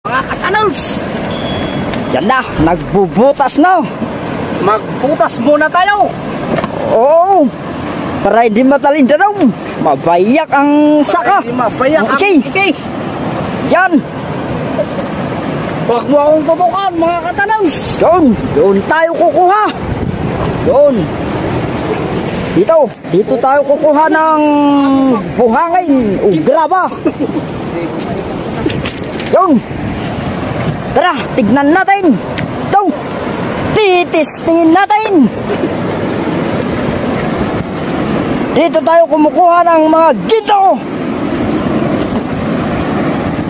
Mga katanols, Yan na, nagbubutas na. magbutas muna tayo. Oo, para hindi matalindanaw. Mabayak ang saka. Hindi mabayak ang Okay. ikay. Yan. Huwag mo akong tutukan, mga katanols. Doon tayo kukuha. Doon. Dito tayo kukuha ng buhangin o graba. Yun. Tara, tignan natin. Ito. Titistingin natin. Dito tayo kumukuha ng mga ginto.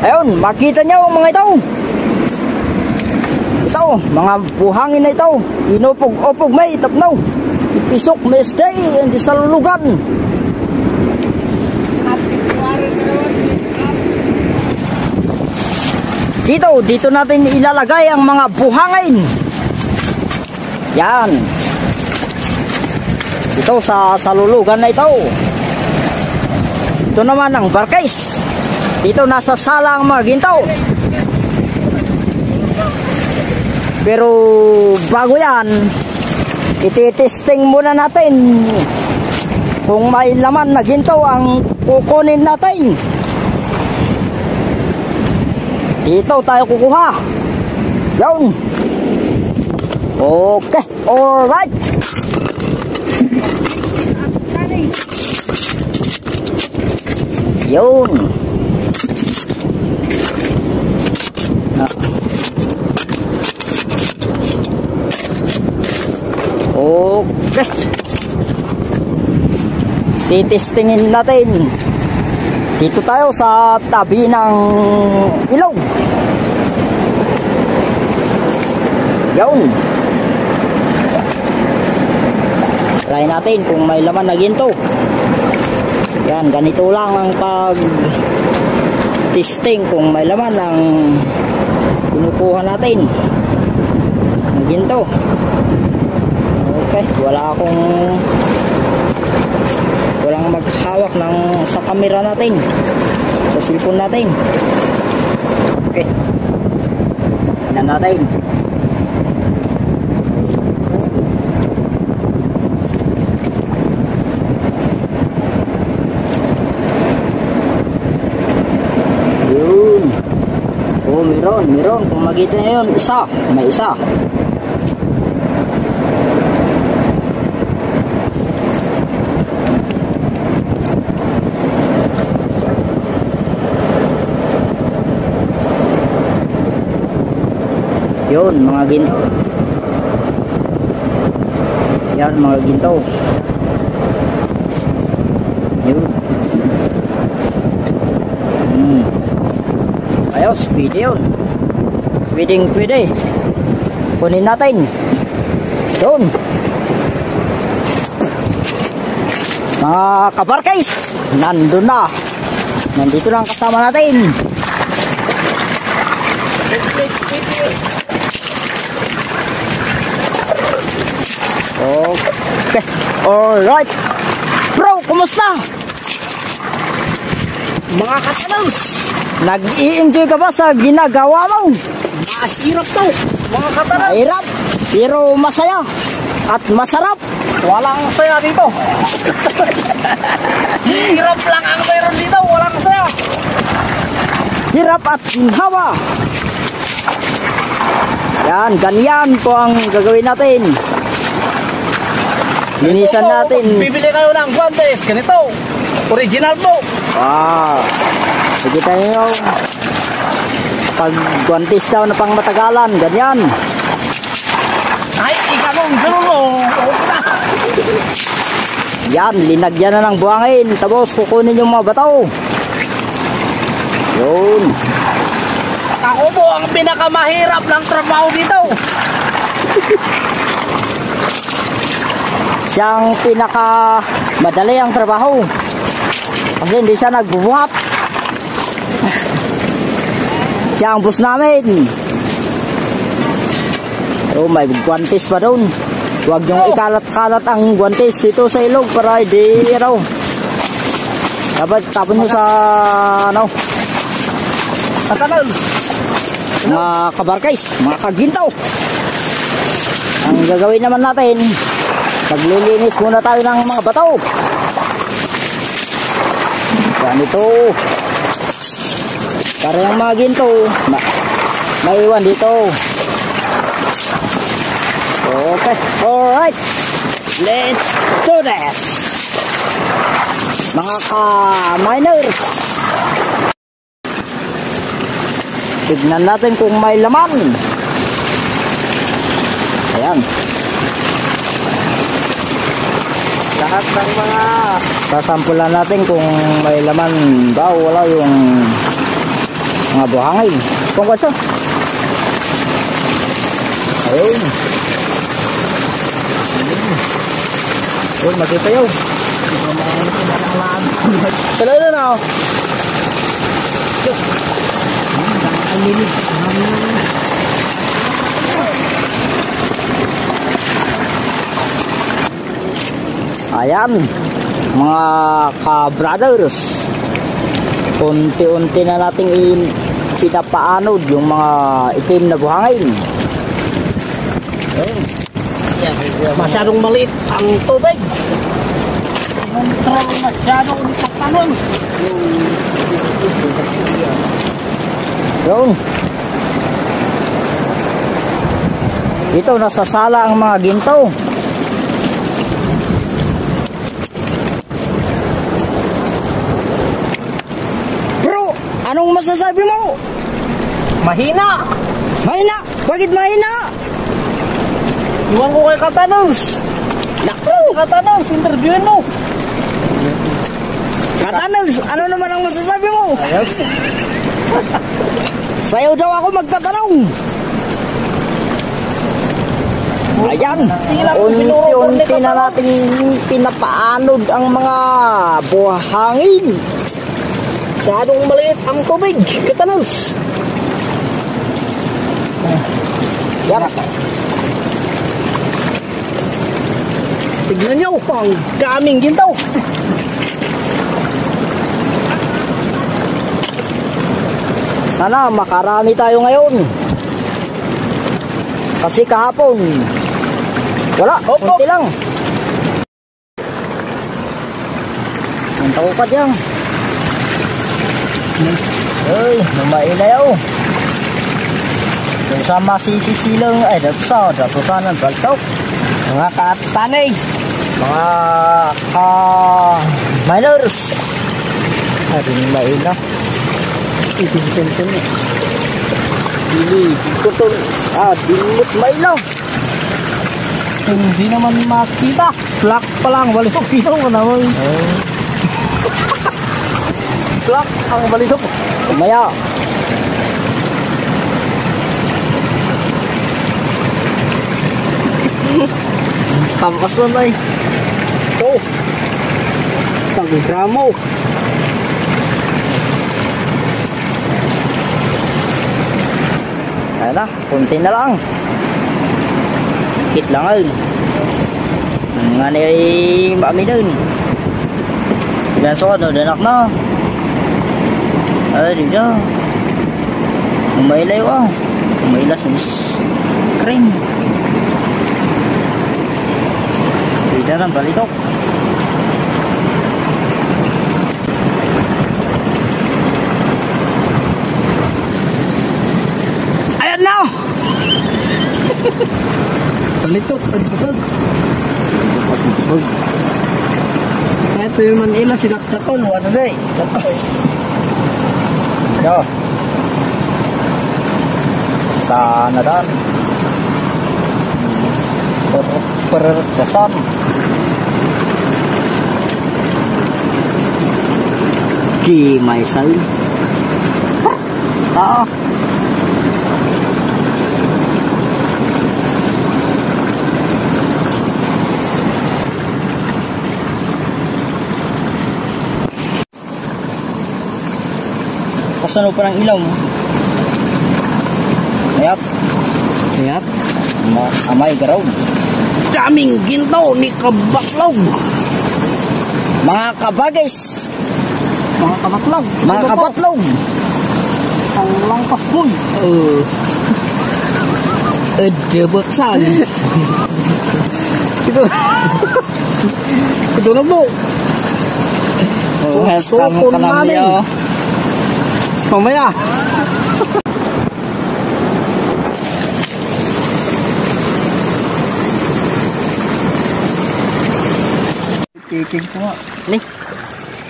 Ayun, makita nyo ang mga ito. Ito, mga buhangin na ito. Inupog-upog may itapnaw. Ipisok may stay hindi sa lulugan. Dito natin ilalagay ang mga buhangin. Yan. Ito sa lulugan na ito. Ito naman ang barkais. Dito nasa sala ang mga ginto. Pero bago yan, ititesting muna natin kung may laman na ginto ang kukunin natin. Dito tayo kukuha. Yan. Okay, alright. Yun. Okay. Titestingin natin. Dito tayo sa tabi ng ilog. Yun. Try natin kung may laman na ginto. Yan, ganito lang ang pag-testing kung may laman ang kinukuha natin. Ang ginto. Okay, walang maghawak sa camera natin, sa cellphone natin. Okay, tingnan natin. Yun. Oh, meron kung makita nyo yun, may isa. Yun, mga ginto. Yan, mga ginto. Yun. Ayos, pwede yun. Pwede. Kunin natin. Yun. Mga kabarkays, nandun na. Nandito lang kasama natin. Okay, alright. Bro, kumusta? Mga katanols, Nag-i-enjoy ka ba sa ginagawa mo? mahirap to, mga katanols. Mahirap, pero masaya at masarap. Walang saya dito. Hirap lang ang meron dito, walang saya. Hirap at ginhawa. Yan, ganyan po ang gagawin natin. Linisan natin. Bibili kayo ng guantes, ganito. Original po. Wow. Sige tayo. Pag guantes daw na pang matagalan, ganyan. Ay, ikamong dulo. Yan, linagyan na ng buhangin. Tapos kukunin yung mga bato. Yun. Ako po ang pinakamahirap ng trabaho dito. Siyang pinaka madali ang trabaho. Kasi hindi siya nagbubuhat. Siya ang boss namin. Oh, may guantes pa doon. Huwag niyong ikalat-kalat ang guantes dito sa ilog para hindi raw. Dapat tapon nyo sa ano. Katanol. mga kabarkays, mga kagintaw. Ang gagawin naman natin, paglilinis muna tayo ng mga bato. Ganito. Para yung mga ginto, maiwan dito. Okay, alright. Let's do this. Mga ka-miners. Tignan natin kung may laman. Ayan. Lahat ng mga sasampulan natin kung may laman ba o wala yung mga buhangin. Kung kaso. Ayun. Ayun, makita yun. Kailan na ako? Ayan, mga ka-brothers, unti-unti na nating pinapaanod yung mga itim na buhangin. Ayun. Masyadong maliit ang tubig. Masyadong pagtanong. Yun. Ito, nasasala ang mga ginto. Bro, anong masasabi mo? Mahina. Mahina? Bakit mahina? Iwan ko kay Katanons. Naku, Katanons, interviewin mo. Katanons, ano naman ang masasabi mo? Ayun. Sayo daw ako magtatanong. Ayan, unti-unti na natin pinapaanod ang mga buhangin. Masyadong maliit ang tubig. Katanons. Yan. Tignan nyo, ang daming gintaw. Sana makarami tayo ngayon. Kasi kahapon, wala, kunti lang. Ang tawad yan. Ay, lumailay ako. Yung sa masisisilang, ay, dato sa ng baltok. Mga katanay. Mga miners. Ay, lumailay. Itinsin mo. Dinimot mailaw. Hindi naman makita. Black pa lang. Balisok. Pito ka naman. Black ang balisok. Kumaya. Tampas na eh. Ito. Tanging gramo. Ayan na, kunti na lang. Hit lang ay. Nga ni ay maamin. Ilan so, danak na. Ay, dito. Umailay wow. Umaila sa screen. Dito na, balitok. Balitok, pagpagod. Kaya ito yung Manila, sinaktakon. Ano na eh? Yo. Sana dan. Perkesan. Gimay say. Stop. Kasano pa ng ilaw mo? Ayap. Ayap. Amay garaw. Daming ginto ni Kabaklog. Mga kabagis. Mga kabaklog. Mga kabatlog. Ang langkas boy. Baksan. Ito na po. Tukon namin. Mamaya. Kiking ko nga. Ni.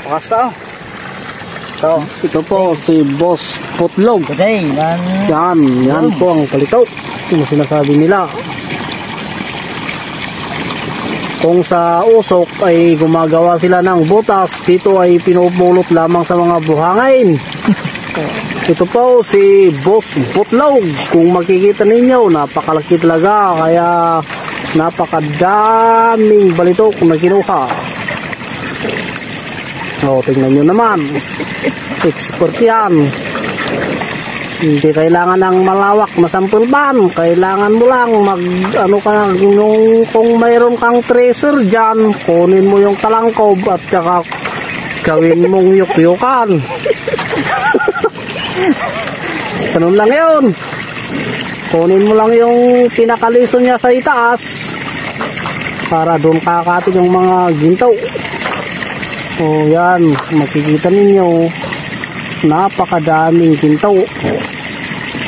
Pakas tao. So, ito po si Boss Putlog. Today, Yan po ang kalitaw. Yung sinasabi nila. Kung sa usok ay gumagawa sila ng butas, dito ay pinupulot lamang sa mga buhangin. Ito po si Boss Putlog. Kung makikita ninyo, napakalaki talaga. Kaya napakadaming balitok na kinuha. O, tingnan nyo naman. Expert yan. Hindi kailangan ng malawak na sample ban. Kailangan mo lang kung mayroon kang tracer dyan, kunin mo yung talangkob at saka gawin mong yukyukan. Ganun lang yun. Kunin mo lang yung pinakaliso niya sa itaas para doon kakatin yung mga ginto. O yan, makikita ninyo, napakadaming ginto.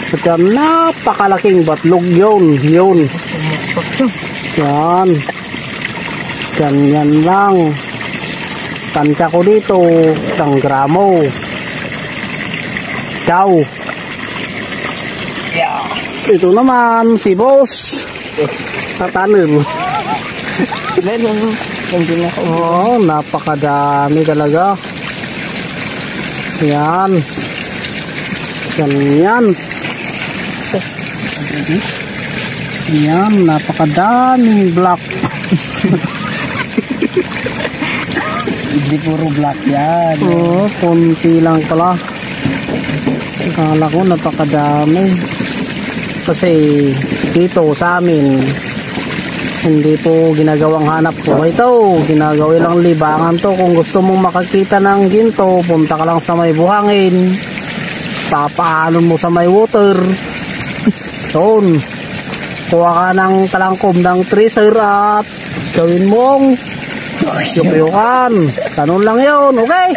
At yan, napakalaking batlog yun. Yan. Ganyan lang. Tansya ko dito, 1 gramo. Ciao. Ito naman, si Boss. Tatanil. Oh, napakadami talaga. Yan. Yan. Yan, napakadaming black. Hindi puro black yan. Oh, konti lang pala. Akala ko napakadami. Kasi dito sa amin, hindi po ginagawang hanap po ito. Ginagawa lang libangan to. Kung gusto mong makakita ng ginto, punta ka lang sa may buhangin. Papaalon mo sa may water. Doon. Kuha ka ng talangkob ng tracer at gawin mong yukyukan. Ganun lang yun, okay?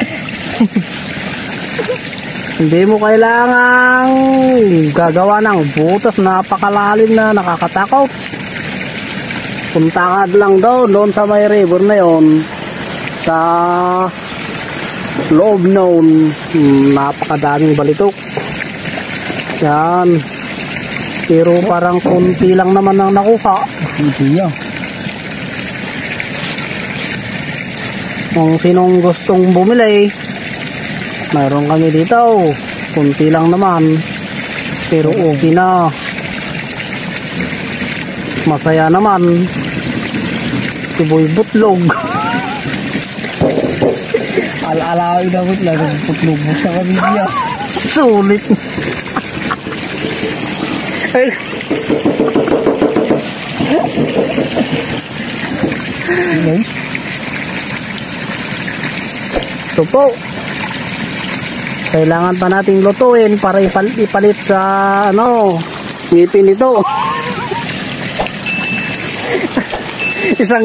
Hindi mo kailangang gagawa ng butas napakalalim na nakakatakot. Punta ka lang doon sa may river na yon, sa loob noon, napakadaming balitok. Yan. Pero parang konti lang naman ang nakuha. Hindi yan. Kung sinong gustong bumili, mayroon kami dito. Konti lang naman. Pero okay na. Masaya naman. Si Boy Putlog. Ala-ala na Putlog. Putlog mo sa kamilya. Sulit. Ito po. Kailangan pa nating lutuin para ipalit sa ngipin nito. Isang